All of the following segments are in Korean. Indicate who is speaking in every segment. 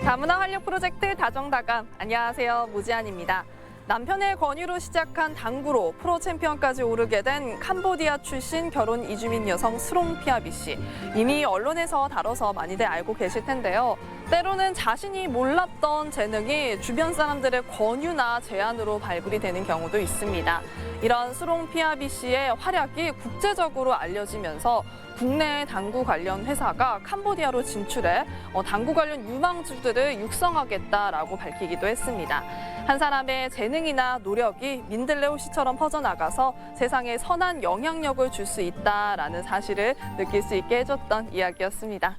Speaker 1: 다문화 활력 프로젝트 다정다감. 안녕하세요, 무지한입니다. 남편의 권유로 시작한 당구로 프로 챔피언까지 오르게 된 캄보디아 출신 결혼 이주민 여성 스롱피아비 씨. 이미 언론에서 다뤄서 많이들 알고 계실 텐데요. 때로는 자신이 몰랐던 재능이 주변 사람들의 권유나 제안으로 발굴이 되는 경우도 있습니다. 이런 스롱피아비 씨의 활약이 국제적으로 알려지면서 국내 당구 관련 회사가 캄보디아로 진출해 당구 관련 유망주들을 육성하겠다라고 밝히기도 했습니다. 한 사람의 재능이나 노력이 민들레 호시처럼 퍼져나가서 세상에 선한 영향력을 줄 수 있다라는 사실을 느낄 수 있게 해줬던 이야기였습니다.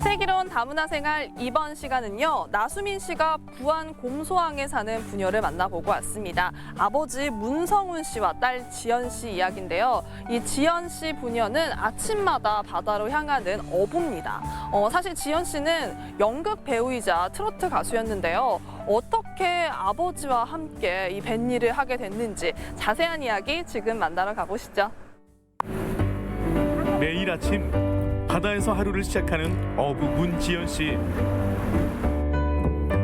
Speaker 1: 슬기로운 다문화 생활 이번 시간은요, 나수민 씨가 부안 곰소항에 사는 부녀를 만나보고 왔습니다. 아버지 문성훈 씨와 딸 지연 씨 이야기인데요. 이 지연 씨 부녀는 아침마다 바다로 향하는 어부입니다. 사실 지연 씨는 연극 배우이자 트로트 가수였는데요. 어떻게 아버지와 함께 이 뱃일을 하게 됐는지 자세한 이야기 지금 만나러 가보시죠.
Speaker 2: 매일 아침 바다에서 하루를 시작하는 어부 문지연 씨.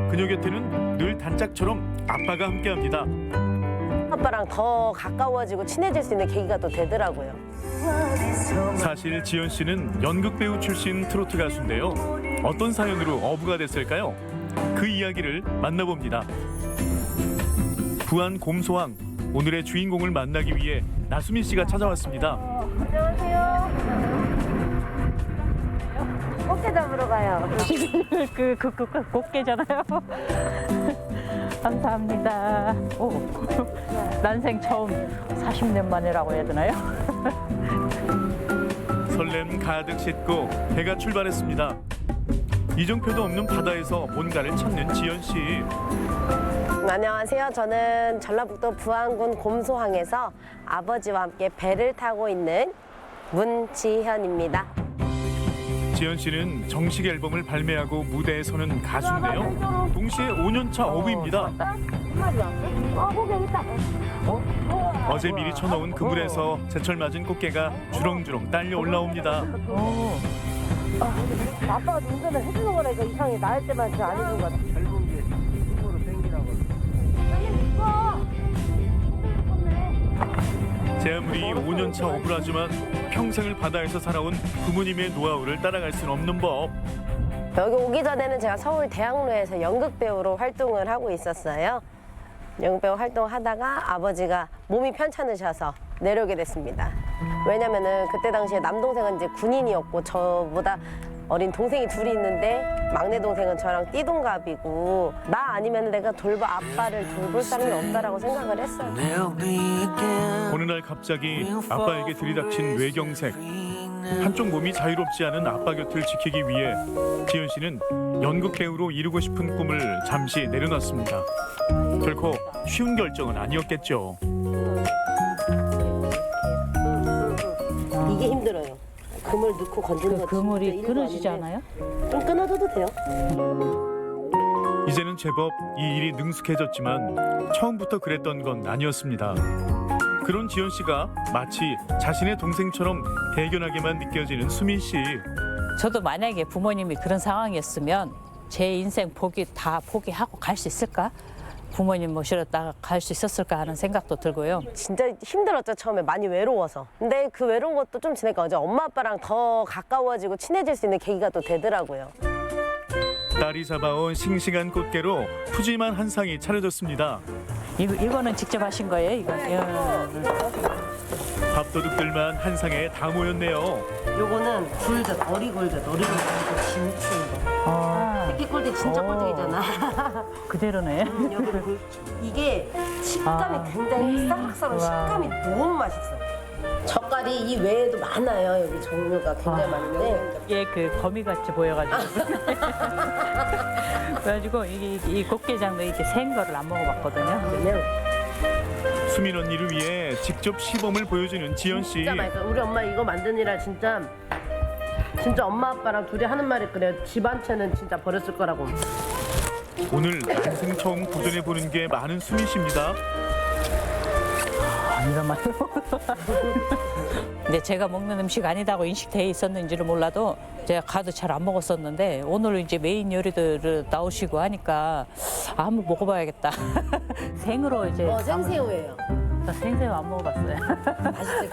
Speaker 2: 그녀 곁에는 늘 단짝처럼 아빠가 함께합니다.
Speaker 3: 아빠랑 더 가까워지고 친해질 수 있는 계기가 또 되더라고요.
Speaker 2: 사실 지연 씨는 연극 배우 출신 트로트 가수인데요. 어떤 사연으로 어부가 됐을까요? 그 이야기를 만나봅니다. 부안 곰소항, 오늘의 주인공을 만나기 위해 나수민 씨가 찾아왔습니다.
Speaker 3: 안녕하세요. 꽃게 잡으러 가요.
Speaker 4: 그 꽃게잖아요. 감사합니다. 오, 난생 처음 40년 만이라고 해야 되나요?
Speaker 2: 설렘 가득 싣고 배가 출발했습니다. 이정표도 없는 바다에서 뭔가를 찾는 지연 씨.
Speaker 3: 안녕하세요. 저는 전라북도 부안군 곰소항에서 아버지와 함께 배를 타고 있는 문지현입니다.
Speaker 2: 지연 씨는 정식 앨범을 발매하고 무대에 서는 가수인데요. 동시에 5년차 어부입니다. 어제 미리 쳐놓은 그물에서 제철 맞은 꽃게가 주렁주렁 딸려 올라옵니다.
Speaker 3: 아빠가 운전을 해주는 거라니까 이상해. 나을 때만 안 해주는 것 같아.
Speaker 5: 젊은 게 힘으로 땡기라고.
Speaker 2: 제 아무리 5년차 어부라지만 평생을 바다에서 살아온 부모님의 노하우를 따라갈 수는 없는 법.
Speaker 3: 여기 오기 전에는 제가 서울 대학로에서 연극 배우로 활동을 하고 있었어요. 연극 배우 활동하다가 아버지가 몸이 편찮으셔서 내려오게 됐습니다. 왜냐면은 그때 당시에 남동생은 이제 군인이었고 저보다 어린 동생이 둘이 있는데 막내 동생은 저랑 띠동갑이고 나 아니면 내가 아빠를 돌볼 사람이 없다라고 생각을 했어요.
Speaker 2: 어느 날 갑자기 아빠에게 들이닥친 뇌경색. 한쪽 몸이 자유롭지 않은 아빠 곁을 지키기 위해 지연 씨는 연극 배우로 이루고 싶은 꿈을 잠시 내려놨습니다. 결코 쉬운 결정은 아니었겠죠.
Speaker 3: 이게 힘들어요. 그물 넣고 건지는 거
Speaker 4: 그물이 끊어지지 않아요?
Speaker 3: 좀 끊어줘도 돼요.
Speaker 2: 이제는 제법 이 일이 능숙해졌지만 처음부터 그랬던 건 아니었습니다. 그런 지연 씨가 마치 자신의 동생처럼 대견하게만 느껴지는 수민 씨.
Speaker 4: 저도 만약에 부모님이 그런 상황이었으면 제 인생 다 포기하고 갈 수 있을까? 부모님 모시러 갈 수 있었을까 하는 생각도 들고요.
Speaker 3: 진짜 힘들었죠. 처음에 많이 외로워서. 근데 그 외로운 것도 좀 지내니까 이제 엄마 아빠랑 더 가까워지고 친해질 수 있는 계기가 또 되더라고요.
Speaker 2: 딸이 잡아온 싱싱한 꽃게로 푸짐한 한상이 차려졌습니다.
Speaker 4: 이거는 직접 하신 거예요? 이거?
Speaker 2: 밥도둑들만 한상에 다 모였네요.
Speaker 3: 요거는 굴젓, 어리굴젓 김치인데. 새끼 꼴대 진짜 꼴대기잖아.
Speaker 4: 그대로네.
Speaker 3: 이게 식감이 굉장히 싸락싸락 식감이 너무 맛있어. 젓갈이 이 외에도 많아요. 여기 종류가 굉장히 많은데.
Speaker 4: 이게 그 거미같이 보여가지고. 그래가지고 이 꽃게장도 이렇게 생 거를 안 먹어봤거든요.
Speaker 3: 그러면
Speaker 2: 수민 언니를 위해 직접 시범을 보여주는 지연 씨.
Speaker 3: 진짜 맛있어. 우리 엄마 이거 만드느라 진짜 엄마 아빠랑 둘이 하는 말이 그래요. 집 한 채는 진짜 버렸을 거라고.
Speaker 2: 오늘 난생 처음 도전해보는 게 많은 수민 씨입니다.
Speaker 4: 이런 말. 근데 제가 먹는 음식 아니다고 인식돼 있었는지를 몰라도 제가 가도 잘 안 먹었었는데 오늘 이제 메인 요리들 나오시고 하니까 한번 먹어봐야겠다. 생으로 이제
Speaker 3: 생새우예요.
Speaker 4: 나 생새우 안 먹어봤어요.
Speaker 3: 맛있을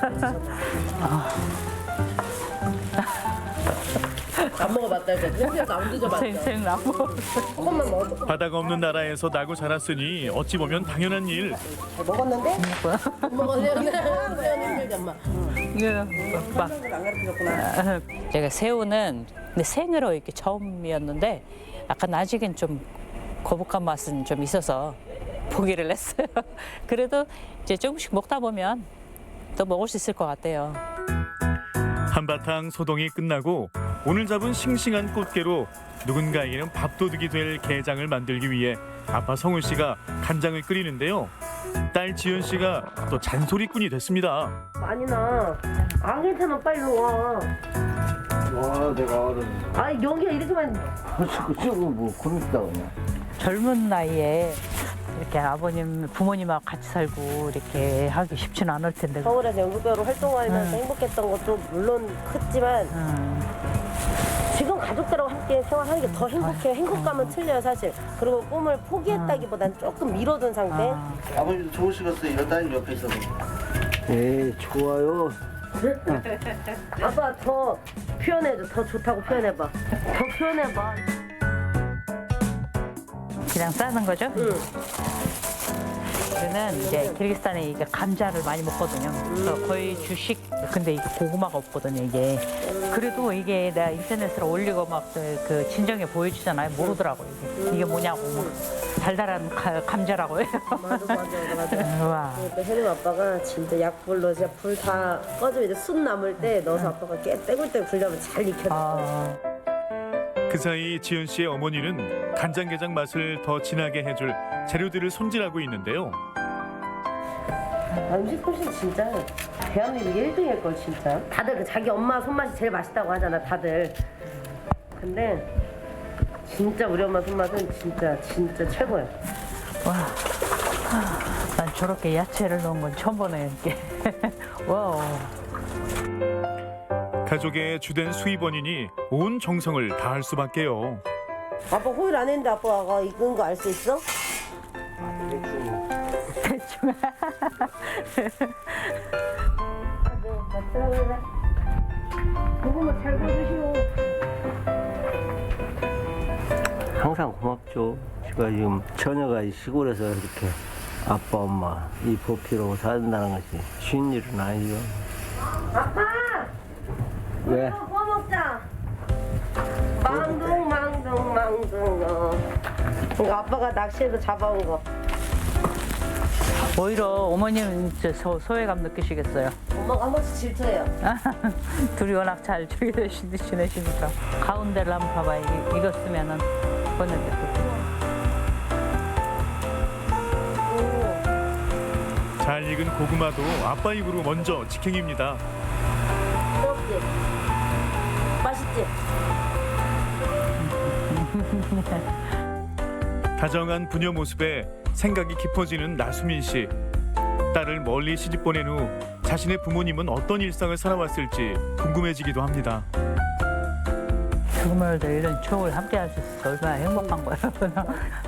Speaker 3: 안 먹어봤다니까. 생새우도 안 드셔봤죠?
Speaker 4: 생새우 안 먹어봤어요.
Speaker 3: 조금만 먹어.
Speaker 2: 바다가 없는 나라에서 나고 자랐으니 어찌 보면 당연한 일.
Speaker 3: 잘 먹었는데? 먹었네요. 힘들지 엄마.
Speaker 4: 막
Speaker 3: 안 가르쳐줬구나.
Speaker 4: 제가 새우는 근데 생으로 이렇게 처음이었는데 약간 아직은 좀 거북한 맛은 좀 있어서 포기를 했어요. 그래도 이제 조금씩 먹다 보면 또 먹을 수 있을 것 같아요.
Speaker 2: 한바탕 소동이 끝나고 오늘 잡은 싱싱한 꽃게로 누군가에게는 밥도둑이 될 게장을 만들기 위해 아빠 성훈 씨가 간장을 끓이는데요. 딸 지연 씨가 또 잔소리꾼이 됐습니다.
Speaker 3: 많이 나. 안 괜찮아. 빨리 와.
Speaker 5: 와, 내가 어른.
Speaker 3: 아 여기가 이렇게만.
Speaker 5: 그쪽은 뭐 그렇다 그냥.
Speaker 4: 젊은 나이에 이렇게 부모님하고 같이 살고 이렇게 하기 쉽지는 않을 텐데.
Speaker 3: 서울에서 연극배우로 활동하면서 행복했던 것도 물론 컸지만 지금 가족들하고 함께 생활하는 게 더 행복해요. 행복감은 틀려요 사실. 그리고 꿈을 포기했다기보단 조금 미뤄둔 상태.
Speaker 5: 아버지도 좋으시겠어요. 이런 딸이 옆에 있어서. 네, 좋아요.
Speaker 3: 아빠 더 표현해줘. 더 좋다고 표현해봐. 더 표현해봐.
Speaker 4: 그냥 싸는 거죠?
Speaker 3: 응.
Speaker 4: 저는 이제 키르기스탄에 이게 감자를 많이 먹거든요. 그래서 거의 주식. 근데 이게 고구마가 없거든요, 이게. 그래도 이게 내가 인터넷으로 올리고 막 그 진정에 보여주잖아요. 모르더라고요, 이게 뭐냐고. 달달한 감자라고 해요.
Speaker 3: 맞아.
Speaker 4: 와.
Speaker 3: 그러니까 혜림 아빠가 진짜 약불로 진짜 불 다 꺼지면 이제 숯 남을 때 넣어서 아빠가 떼굴떼굴 굴려면 잘 익혀줘.
Speaker 4: 아,
Speaker 2: 그 사이 지연 씨의 어머니는 간장게장 맛을 더 진하게 해줄 재료들을 손질하고 있는데요.
Speaker 3: 음식 솜씨 진짜 대한민국 1등일 걸 진짜. 다들 그 자기 엄마 손맛이 제일 맛있다고 하잖아 다들. 근데 진짜 우리 엄마 손맛은 진짜 최고야.
Speaker 4: 와. 난 저렇게 야채를 넣은 건 처음 보네요, 이게. 와우.
Speaker 2: 가족의 주된 수입원이니 온 정성을 다할 수밖에요.
Speaker 3: 아빠 호일 안 했는데 아빠가 익은 거 알 수 있어?
Speaker 4: 대충.
Speaker 3: 고구마 잘 구워주시오.
Speaker 5: 항상 고맙죠. 제가 지금 처녀가 이 시골에서 이렇게 아빠, 엄마 이 보필하고 산다는 것이 쉬운 일은 아니죠.
Speaker 3: 아빠!
Speaker 5: 왜?
Speaker 3: 구워 먹자. 망둥. 이거 아빠가 낚시해서 잡아온 거.
Speaker 4: 오히려 어머님 소외감 느끼시겠어요.
Speaker 3: 엄마가 한 번씩 질투해요.
Speaker 4: 둘이 워낙 잘 지내시니까. 가운데를 한번 봐봐. 익었으면은 보내겠다.
Speaker 2: 잘 익은 고구마도 아빠 입으로 먼저 직행입니다.
Speaker 3: 부럽지? 맛있지?
Speaker 2: 다정한 부녀 모습에 생각이 깊어지는 나수민 씨. 딸을 멀리 시집 보낸 후 자신의 부모님은 어떤 일상을 살아왔을지 궁금해지기도 합니다.
Speaker 4: 정말 이런 추억을 함께 할 수 있어서 얼마나 행복한 거예요.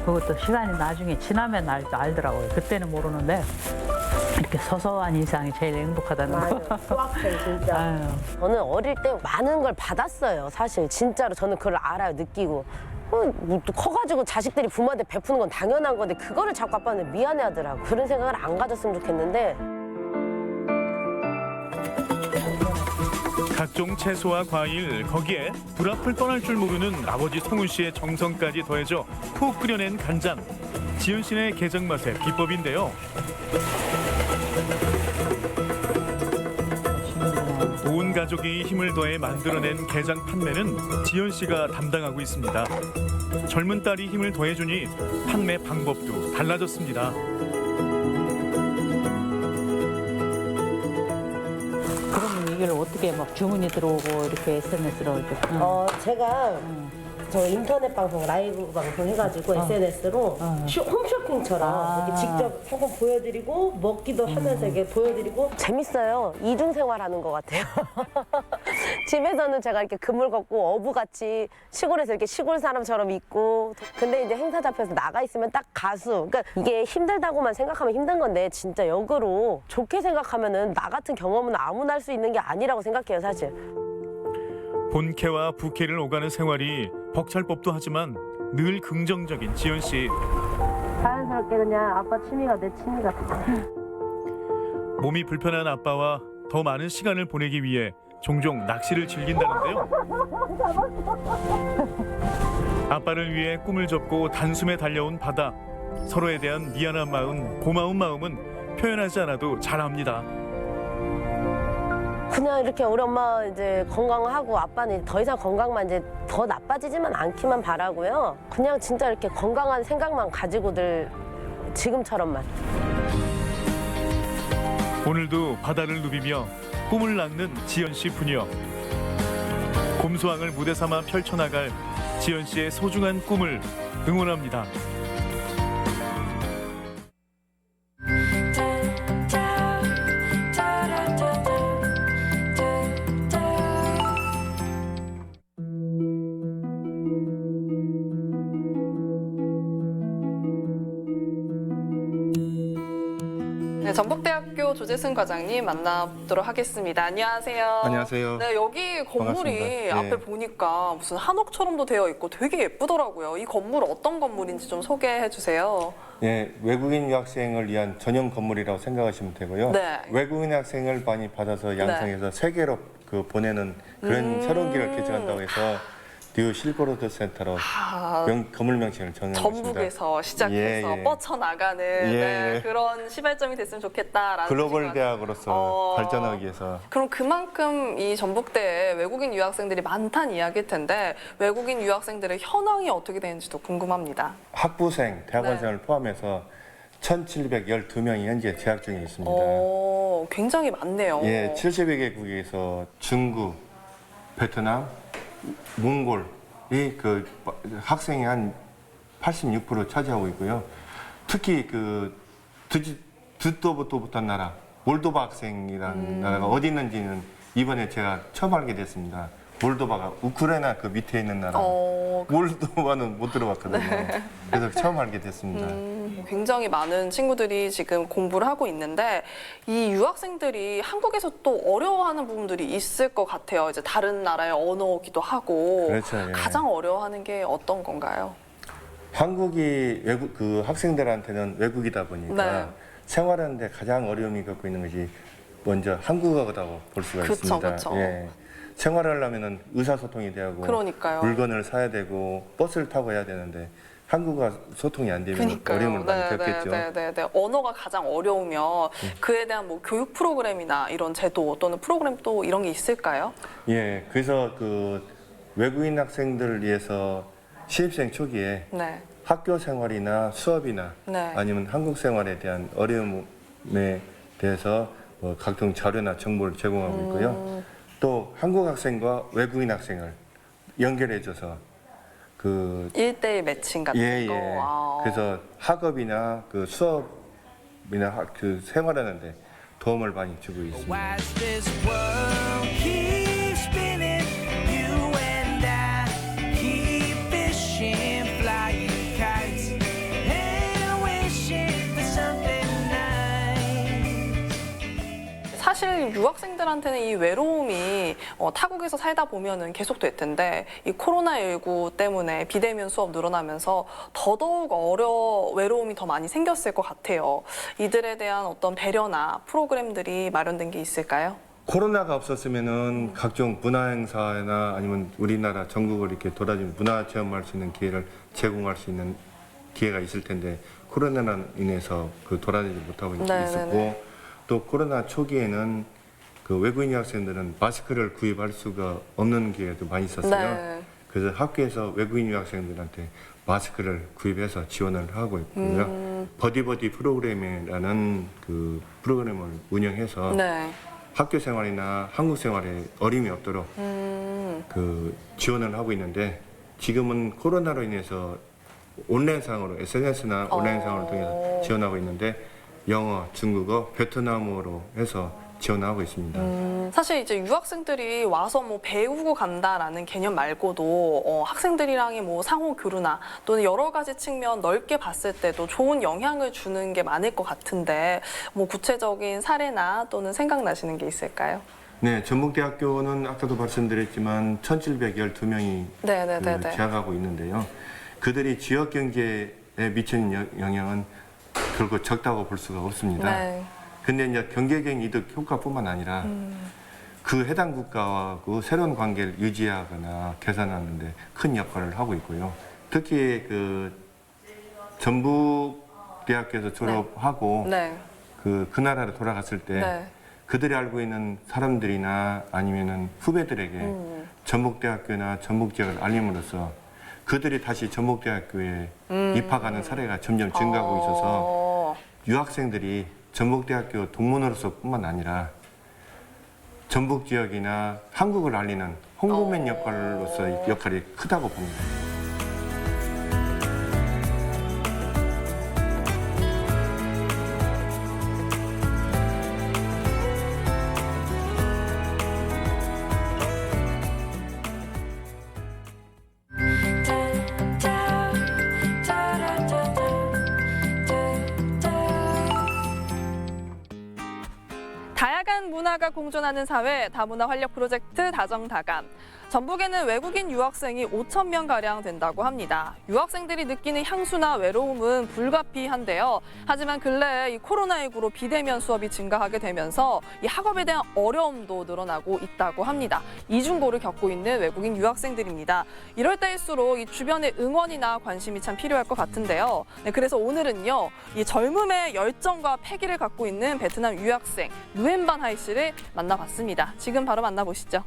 Speaker 4: 그것도 시간이 나중에 지나면 알더라고요. 그때는 모르는데 이렇게 서서한 일상이 제일 행복하다는 거.
Speaker 3: 맞아요. 소확행 진짜.
Speaker 4: 아유.
Speaker 3: 저는 어릴 때 많은 걸 받았어요. 사실 진짜로 저는 그걸 알아요. 느끼고. 뭐또 커가지고 자식들이 부모한테 베푸는 건 당연한 건데 그거를 자꾸 아빠는 미안해하더라고. 그런 생각을 안 가졌으면 좋겠는데.
Speaker 2: 각종 채소와 과일, 거기에 불 앞을 떠날 줄 모르는 아버지 성훈 씨의 정성까지 더해져 푹 끓여낸 간장. 지연 씨네 게장 맛의 비법인데요. 온 가족이 힘을 더해 만들어낸 게장 판매는 지연 씨가 담당하고 있습니다. 젊은 딸이 힘을 더해주니 판매 방법도 달라졌습니다.
Speaker 4: 그러면 이걸 어떻게 막 주문이 들어오고 이렇게 SNS로 이렇게.
Speaker 3: 제가 저 인터넷 방송, 라이브 방송 해가지고 SNS로 홈쇼핑처럼 이렇게 직접 상품 보여드리고 먹기도 하면서 이렇게 보여드리고 재밌어요. 이중생활하는 것 같아요. 집에서는 제가 이렇게 그물 걷고 어부같이 시골에서 이렇게 시골 사람처럼 있고 근데 이제 행사 잡혀서 나가 있으면 딱 가수. 그러니까 이게 힘들다고만 생각하면 힘든 건데 진짜 역으로 좋게 생각하면은 나 같은 경험은 아무나 할 수 있는 게 아니라고 생각해요, 사실.
Speaker 2: 본캐와 부캐를 오가는 생활이 벅찰 법도 하지만 늘 긍정적인 지연 씨.
Speaker 3: 자연스럽게 그냥 아빠 취미가 내 취미 같아.
Speaker 2: 몸이 불편한 아빠와 더 많은 시간을 보내기 위해 종종 낚시를 즐긴다는데요. 아빠를 위해 꿈을 접고 단숨에 달려온 바다. 서로에 대한 미안한 마음, 고마운 마음은 표현하지 않아도 잘 압니다.
Speaker 3: 그냥 이렇게 우리 엄마 이제 건강하고 아빠는 더 이상 건강만 이제 더 나빠지지만 않기만 바라고요. 그냥 진짜 이렇게 건강한 생각만 가지고들 지금처럼만.
Speaker 2: 오늘도 바다를 누비며 꿈을 낳는 지연 씨 부녀. 곰소항을 무대 삼아 펼쳐나갈 지연 씨의 소중한 꿈을 응원합니다.
Speaker 1: 네, 전북대학교 조재승 과장님 만나보도록 하겠습니다. 안녕하세요.
Speaker 6: 안녕하세요.
Speaker 1: 네, 여기 건물이
Speaker 6: 반갑습니다.
Speaker 1: 앞에
Speaker 6: 네.
Speaker 1: 보니까 무슨 한옥처럼도 되어 있고 되게 예쁘더라고요. 이 건물 어떤 건물인지 좀 소개해 주세요.
Speaker 6: 예, 외국인 유학생을 위한 전용 건물이라고 생각하시면 되고요.
Speaker 1: 네.
Speaker 6: 외국인 학생을 많이 받아서 양성해서 세계로 그 보내는 그런 새로운 길을 개척한다고 해서 뉴 실버로드 센터로
Speaker 1: 아,
Speaker 6: 건물 명칭을 정했습니다.
Speaker 1: 전북에서 시작해서
Speaker 6: 예, 예.
Speaker 1: 뻗쳐나가는 네,
Speaker 6: 예.
Speaker 1: 그런 시발점이 됐으면 좋겠다라는
Speaker 6: 글로벌
Speaker 1: 뜻인 것
Speaker 6: 대학으로서 발전하기 위해서
Speaker 1: 그럼 그만큼 이 전북대에 외국인 유학생들이 많다는 이야기일 텐데 외국인 유학생들의 현황이 어떻게 되는지도 궁금합니다.
Speaker 6: 학부생, 대학원생을
Speaker 1: 네.
Speaker 6: 포함해서 1,712명이 현재 재학 중에 있습니다.
Speaker 1: 굉장히 많네요.
Speaker 6: 예, 70여 개국에서 중국, 베트남, 몽골이 그 학생이 한 86% 차지하고 있고요. 특히 그 듣도부터 못한 나라, 몰도바 학생이라는 나라가 어디 있는지는 이번에 제가 처음 알게 됐습니다. 몰도바가 우크라이나 그 밑에 있는 나라. 몰도바는 못 들어봤거든요. 그래서 처음 알게 됐습니다.
Speaker 1: 굉장히 많은 친구들이 지금 공부를 하고 있는데 이 유학생들이 한국에서 또 어려워하는 부분들이 있을 것 같아요. 이제 다른 나라의 언어기도 하고
Speaker 6: 그렇죠, 예.
Speaker 1: 가장 어려워하는 게 어떤 건가요?
Speaker 6: 한국이 외국 그 학생들한테는 외국이다 보니까
Speaker 1: 네.
Speaker 6: 생활하는데 가장 어려움이 갖고 있는 것이 먼저 한국어라고 볼 수가
Speaker 1: 그쵸,
Speaker 6: 있습니다.
Speaker 1: 그쵸.
Speaker 6: 예. 생활하려면은 의사소통이 돼야 하고
Speaker 1: 그러니까요.
Speaker 6: 물건을 사야 되고 버스를 타고 해야 되는데 한국어 소통이 안 되면
Speaker 1: 그러니까요.
Speaker 6: 어려움을 많이 겪겠죠.
Speaker 1: 네. 언어가 가장 어려우면 그에 대한 뭐 교육 프로그램이나 이런 제도 또는 프로그램 또 이런 게 있을까요?
Speaker 6: 예, 그래서 그 외국인 학생들을 위해서 신입생 초기에
Speaker 1: 네.
Speaker 6: 학교 생활이나 수업이나
Speaker 1: 네.
Speaker 6: 아니면 한국 생활에 대한 어려움에 대해서 뭐 각종 자료나 정보를 제공하고 있고요. 또 한국 학생과 외국인 학생을 연결해줘서 그
Speaker 1: 1대1 매칭 같은
Speaker 6: 예,
Speaker 1: 거.
Speaker 6: 예.
Speaker 1: 아.
Speaker 6: 그래서 학업이나 그 수업이나 그 생활하는데 도움을 많이 주고 있습니다.
Speaker 7: Watch this world keep spinning. You and I keep fishing, flying kites, and wishing for something nice.
Speaker 1: 사실 유학생들한테는 이 외로움이 타국에서 살다 보면은 계속될 텐데 이 코로나19 때문에 비대면 수업 늘어나면서 더더욱 외로움이 더 많이 생겼을 것 같아요. 이들에 대한 어떤 배려나 프로그램들이 마련된 게 있을까요?
Speaker 6: 코로나가 없었으면은 각종 문화 행사나 아니면 우리나라 전국을 이렇게 돌아다니며 문화 체험할 수 있는 기회를 제공할 수 있는 기회가 있을 텐데 코로나로 인해서 그 돌아다니지 못하고
Speaker 1: 네네네.
Speaker 6: 있었고 또 코로나 초기에는 그 외국인 유학생들은 마스크를 구입할 수가 없는 기회도 많이 있었어요.
Speaker 1: 네.
Speaker 6: 그래서 학교에서 외국인 유학생들한테 마스크를 구입해서 지원을 하고 있고요. 버디버디 프로그램이라는 그 프로그램을 운영해서
Speaker 1: 네.
Speaker 6: 학교 생활이나 한국 생활에 어려움이 없도록 그 지원을 하고 있는데 지금은 코로나로 인해서 온라인상으로 SNS나 온라인상으로 통해서 지원하고 있는데 영어, 중국어, 베트남어로 해서 지원하고 있습니다.
Speaker 1: 사실 이제 유학생들이 와서 뭐 배우고 간다라는 개념 말고도 학생들이랑의 뭐 상호 교류나 또는 여러 가지 측면 넓게 봤을 때도 좋은 영향을 주는 게 많을 것 같은데 뭐 구체적인 사례나 또는 생각나시는 게 있을까요?
Speaker 6: 네, 전북대학교는 아까도 말씀드렸지만 1,712명이
Speaker 1: 네네네네.
Speaker 6: 재학하고 있는데요. 그들이 지역 경제에 미치는 영향은 결코 적다고 볼 수가 없습니다.
Speaker 1: 네.
Speaker 6: 근데 이제 경제적인 이득 효과뿐만 아니라 그 해당 국가와 그 새로운 관계를 유지하거나 개선하는 데 큰 역할을 하고 있고요. 특히 그 전북대학교에서 졸업하고
Speaker 1: 네.
Speaker 6: 그 나라로 돌아갔을 때
Speaker 1: 네.
Speaker 6: 그들이 알고 있는 사람들이나 아니면은 후배들에게 전북대학교나 전북 지역을 알림으로써 그들이 다시 전북대학교에 입학하는 사례가 점점 증가하고 있어서 유학생들이 전북대학교 동문으로서뿐만 아니라 전북 지역이나 한국을 알리는 홍보맨 역할로서 역할이 크다고 봅니다.
Speaker 1: 다양한 문화가 공존하는 사회 다문화 활력 프로젝트 다정다감. 전북에는 외국인 유학생이 5,000명가량 된다고 합니다. 유학생들이 느끼는 향수나 외로움은 불가피한데요. 하지만 근래에 이 코로나19로 비대면 수업이 증가하게 되면서 이 학업에 대한 어려움도 늘어나고 있다고 합니다. 이중고를 겪고 있는 외국인 유학생들입니다. 이럴 때일수록 이 주변의 응원이나 관심이 참 필요할 것 같은데요. 네, 그래서 오늘은요, 이 젊음의 열정과 패기를 갖고 있는 베트남 유학생 누엔반 하이 씨를 만나봤습니다. 지금 바로 만나보시죠.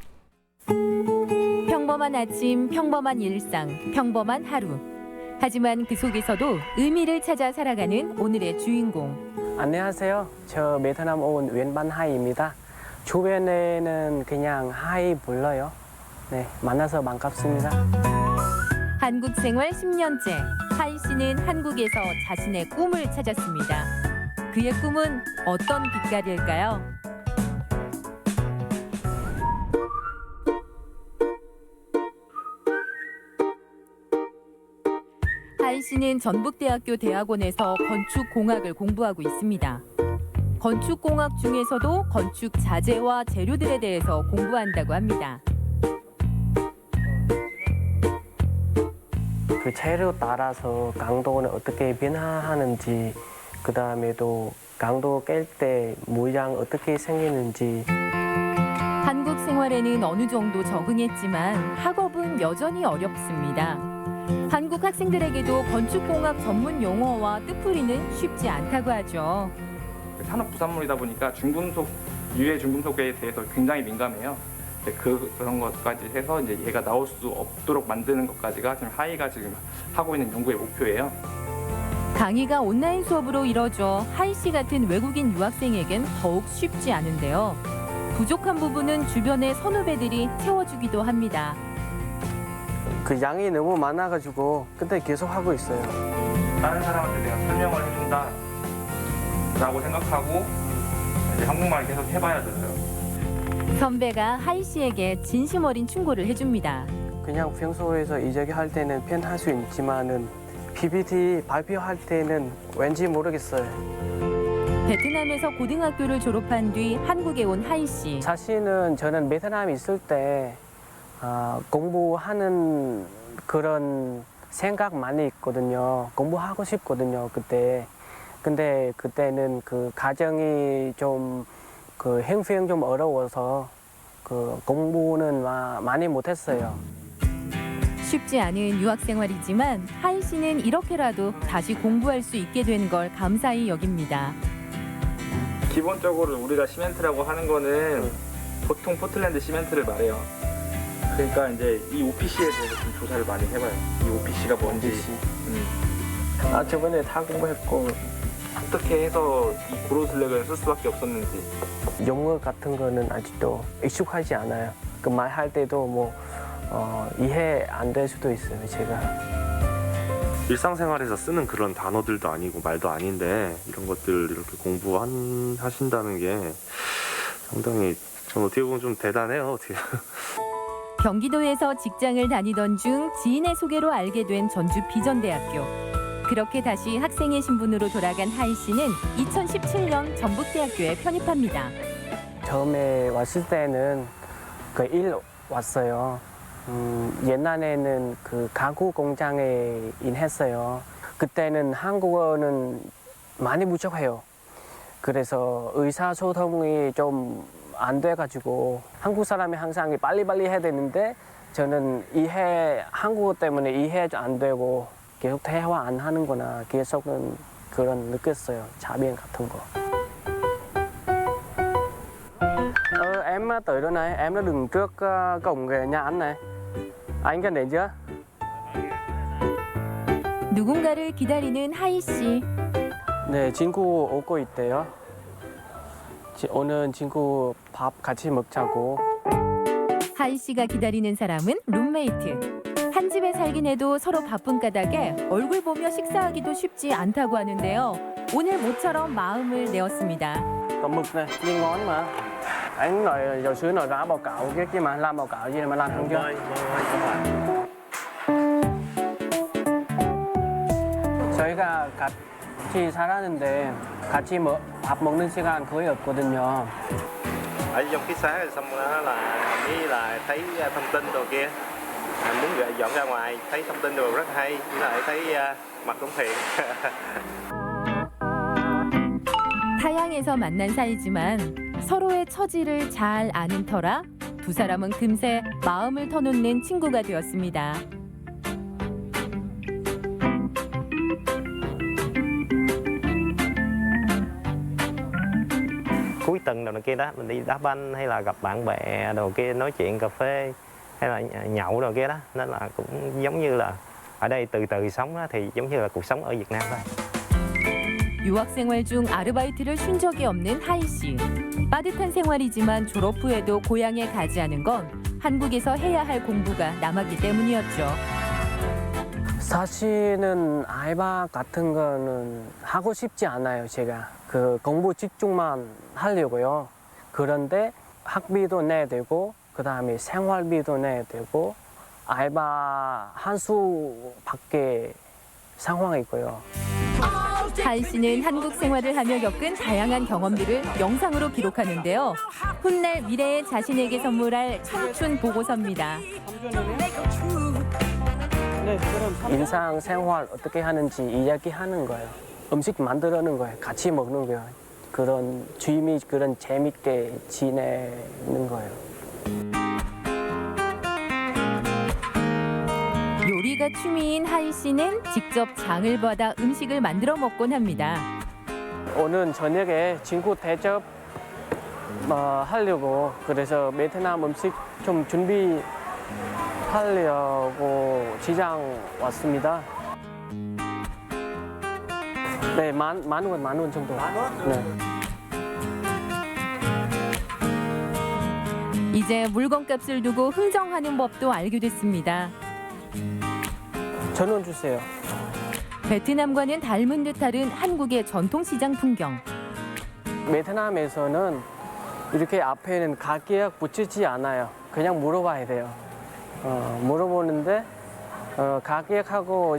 Speaker 8: 평범한 아침, 평범한 일상, 평범한 하루. 하지만 그 속에서도 의미를 찾아 살아가는 오늘의 주인공.
Speaker 9: 안녕하세요. 저 베트남 온 웬반 하이입니다. 주변에는 그냥 하이 불러요. 네, 만나서 반갑습니다.
Speaker 8: 한국 생활 10년째, 하이 씨는 한국에서 자신의 꿈을 찾았습니다. 그의 꿈은 어떤 빛깔일까요? 하이 씨는 전북대학교 대학원에서 건축공학을 공부하고 있습니다. 건축공학 중에서도 건축 자재와 재료들에 대해서 공부한다고 합니다.
Speaker 9: 그 재료 따라서 강도는 어떻게 변화하는지, 그 다음에도 강도 깰 때 모양 어떻게 생기는지.
Speaker 8: 한국 생활에는 어느 정도 적응했지만 학업은 여전히 어렵습니다. 한국 학생들에게도 건축공학 전문 용어와 뜻풀이는 쉽지 않다고 하죠.
Speaker 10: 산업 부산물이다 보니까 중금속, 유해 중금속에 대해서 굉장히 민감해요. 그런 것까지 해서 이제 얘가 나올 수 없도록 만드는 것까지가 지금 하이가 지금 하고 있는 연구의 목표예요.
Speaker 8: 강의가 온라인 수업으로 이뤄져 하이 씨 같은 외국인 유학생에겐 더욱 쉽지 않은데요. 부족한 부분은 주변의 선후배들이 채워주기도 합니다.
Speaker 9: 그 양이 너무 많아가지고 근데 계속 하고 있어요.
Speaker 10: 다른 사람한테 내가 설명을 해준다 라고 생각하고 이제 한국말 계속 해봐야 돼요.
Speaker 8: 선배가 하이 씨에게 진심 어린 충고를 해줍니다.
Speaker 9: 그냥 평소에서 이야기할 때는 편할 수 있지만은 PPT 발표할 때는 왠지 모르겠어요.
Speaker 8: 베트남에서 고등학교를 졸업한 뒤 한국에 온 하이 씨.
Speaker 9: 사실은 저는 베트남에 있을 때 공부하는 그런 생각 많이 있거든요. 공부하고 싶거든요, 그때. 근데 그때는 그 가정이 좀 그 형편이 좀 어려워서 그 공부는 많이 못했어요.
Speaker 8: 쉽지 않은 유학 생활이지만 하이 씨는 이렇게라도 다시 공부할 수 있게 된 걸 감사히 여깁니다.
Speaker 10: 기본적으로 우리가 시멘트라고 하는 거는 보통 포틀랜드 시멘트를 말해요. 그러니까 이제 이 OPC에 대해서 좀 조사를 많이 해봐요. 이 OPC가 뭔지.
Speaker 9: 저번에 다 공부했고
Speaker 10: 어떻게 해서 이 고로 슬랙을 쓸 수밖에 없었는지.
Speaker 9: 용어 같은 거는 아직도 익숙하지 않아요. 그 말할 때도 뭐 이해 안 될 수도 있어요, 제가.
Speaker 11: 일상생활에서 쓰는 그런 단어들도 아니고 말도 아닌데 이런 것들 이렇게 공부하신다는 게 상당히 전 어떻게 보면 좀 대단해요. 어떻게.
Speaker 8: 경기도에서 직장을 다니던 중 지인의 소개로 알게 된 전주 비전대학교. 그렇게 다시 학생의 신분으로 돌아간 하이 씨는 2017년 전북대학교에 편입합니다.
Speaker 9: 처음에 왔을 때는 그 일 왔어요. 옛날에는 그 가구 공장에 일했어요. 그때는 한국어는 많이 부족해요. 그래서 의사소통이 좀 안 돼가지고 한국 사람이 항상 빨리빨리 해야 되는데 저는 한국어 때문에 이해 안 되고 계속 대화 안 하는구나. 계속은 그런 느꼈어요. 자비행 같은 거. Em tới rồi này, em đã đứng trước cổng cái nhà anh này. Anh gần đến chưa?
Speaker 8: 누군가를 기다리는 하이 씨.
Speaker 9: 네, 친구 오고 있대요. 오늘 친구 밥 같이 먹자고.
Speaker 8: 하이 씨가 기다리는 사람은 룸메이트. 한 집에 살긴 해도 서로 바쁜 까닭에 얼굴 보며 식사하기도 쉽지 않다고 하는데요. 오늘 모처럼 마음을 내었습니다.
Speaker 9: Có mực này, nhìn ngon mà. Anh nói giáo sư nói ra báo cáo kia kia mà làm báo cáo gì mà làm không chưa? 저희가 같이 살았는데 같이 밥 먹는 시간 거의 없거든요.
Speaker 11: Ở trong ký xá xong đó là mới là thấy thông tin đồ kia, muốn dọn ra ngoài thấy thông tin đồ rất hay, với lại thấy mặt cũng thiện.
Speaker 8: 타양에서 만난 사이지만 서로의 처지를 잘 아는 터라 두 사람은 금세 마음을 터놓는 친구가 되었습니다.
Speaker 12: Cuối tuần đồ này kia đó mình đi đá banh hay là gặp bạn bè đồ kia nói chuyện cà phê hay là nhậu đồ kia đó, nên là cũng giống như là ở đây từ từ sống đó, thì giống như là cuộc sống ở Việt Nam thôi.
Speaker 8: 유학 생활 중 아르바이트를 쉰 적이 없는 하이 씨. 빠듯한 생활이지만 졸업 후에도 고향에 가지 않은 건 한국에서 해야 할 공부가 남았기 때문이었죠.
Speaker 9: 사실은 알바 같은 거는 하고 싶지 않아요, 제가. 그 공부 집중만 하려고요. 그런데 학비도 내야 되고 그다음에 생활비도 내야 되고 알바 한 수밖에 상황이 있고요.
Speaker 8: 하이 씨는 한국 생활을 하며 겪은 다양한 경험들을 영상으로 기록하는데요. 훗날 미래의 자신에게 선물할 청춘 보고서입니다.
Speaker 9: 일상 생활 어떻게 하는지 이야기하는 거예요. 음식 만들어는 거예요. 같이 먹는 거예요. 그런 취미, 그런 재밌게 지내는 거예요.
Speaker 8: 요리가 취미인 하이 씨는 직접 장을 받아 음식을 만들어 먹곤 합니다.
Speaker 9: 오늘 저녁에 친구 대접 하려고 그래서 베트남 음식 좀 준비하려고 시장 왔습니다. 네, 만 원 정도. 네.
Speaker 8: 이제 물건값을 두고 흥정하는 법도 알게 됐습니다.
Speaker 9: 전원 주세요.
Speaker 8: 베트남과는 닮은 듯 다른 한국의 전통시장 풍경.
Speaker 9: 베트남에서는 이렇게 앞에는 가격 붙이지 않아요. 그냥 물어봐야 돼요. 물어보는데 가격하고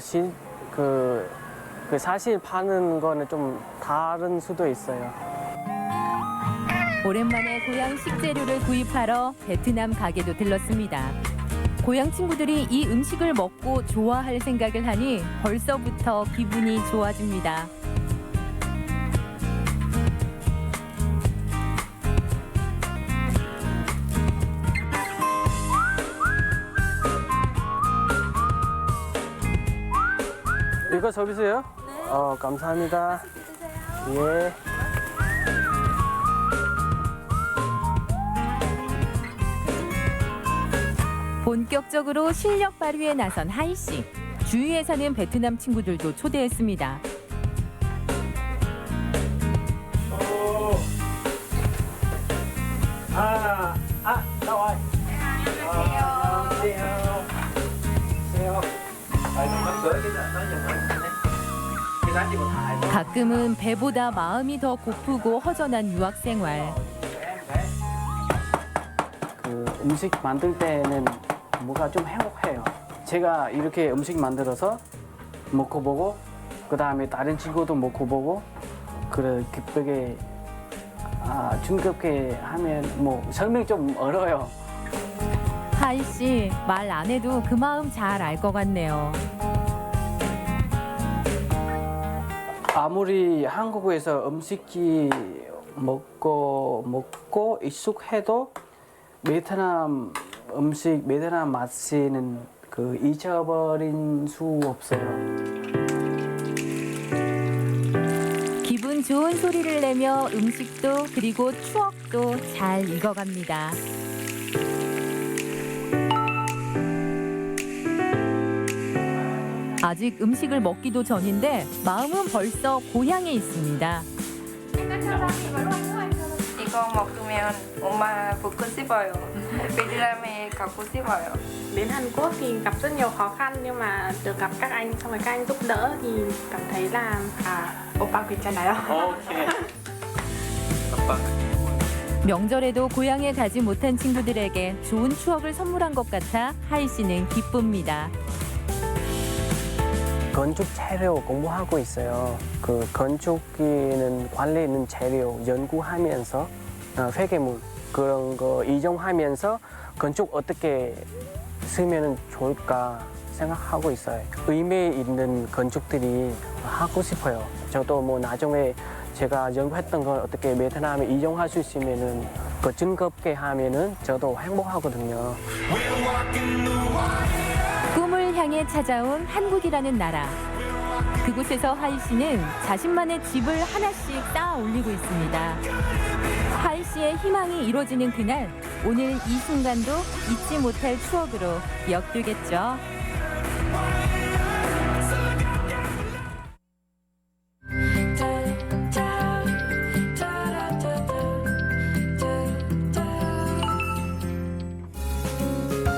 Speaker 9: 그 사실 파는 거는 좀 다른 수도 있어요.
Speaker 8: 오랜만에 고향 식재료를 구입하러 베트남 가게도 들렀습니다. 고향 친구들이 이 음식을 먹고 좋아할 생각을 하니 벌써부터 기분이 좋아집니다.
Speaker 9: 이거 서비스요? 네. 감사합니다. 예.
Speaker 8: 본격적으로 실력 발휘에 나선 하이 씨. 주위에 사는 베트남 친구들도 초대했습니다.
Speaker 9: đâu rồi? An녕하세요.
Speaker 8: 가끔은 배보다 마음이 더 고프고 허전한 유학 생활.
Speaker 9: 그 음식 만들 때는 뭐가 좀 행복해요. 제가 이렇게 음식 만들어서 먹고 보고 그 다음에 다른 친구도 먹고 보고 그래 기쁘게 즐겁게 하면 뭐 설명 좀 어려워요.
Speaker 8: 하이 씨, 말 안 해도 그 마음 잘 알 것 같네요.
Speaker 9: 아무리 한국에서 음식이 먹고 익숙해도 베트남 음식, 베트남 맛은 그 잊어버린 수 없어요.
Speaker 8: 기분 좋은 소리를 내며 음식도 그리고 추억도 잘 익어갑니다. 아직 음식을 먹기도 전인데 마음은 벌써 고향에 있습니다.
Speaker 13: 이거 먹으면 엄마 보고 싶어요. 베트남에 가고 싶어요.
Speaker 14: Đến Hàn Quốc thì gặp rất nhiều khó khăn nhưng mà được gặp các anh xong rồi các anh giúp đỡ thì cảm thấy là 오빠 괜찮아요.
Speaker 9: 오케이.
Speaker 8: 명절에도 고향에 가지 못한 친구들에게 좋은 추억을 선물한 것 같아 하이 씨는 기쁩니다.
Speaker 9: 건축 재료 공부하고 있어요. 그 건축기는 관리 있는 재료 연구하면서 회계문 그런 거 이용하면서 건축 어떻게 쓰면 좋을까 생각하고 있어요. 의미 있는 건축들이 하고 싶어요. 저도 뭐 나중에 제가 연구했던 걸 어떻게 베트남에 이용할 수 있으면은 그 즐겁게 하면은 저도 행복하거든요.
Speaker 8: 꿈을 향해 찾아온 한국이라는 나라. 그곳에서 하이 씨는 자신만의 집을 하나씩 쌓아 올리고 있습니다. 하이 씨의 희망이 이루어지는 그날, 오늘 이 순간도 잊지 못할 추억으로 기억되겠죠.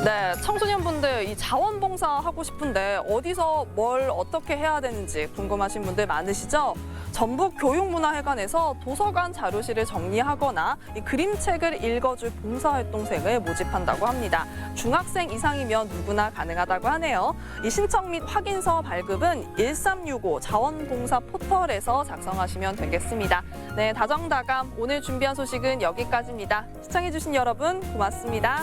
Speaker 1: 네, 청소년분들 이 자원봉사 하고 싶은데 어디서 뭘 어떻게 해야 되는지 궁금하신 분들 많으시죠? 전북교육문화회관에서 도서관 자료실을 정리하거나 이 그림책을 읽어줄 봉사활동생을 모집한다고 합니다. 중학생 이상이면 누구나 가능하다고 하네요. 이 신청 및 확인서 발급은 1365 자원봉사 포털에서 작성하시면 되겠습니다. 네, 다정다감 오늘 준비한 소식은 여기까지입니다. 시청해주신 여러분 고맙습니다.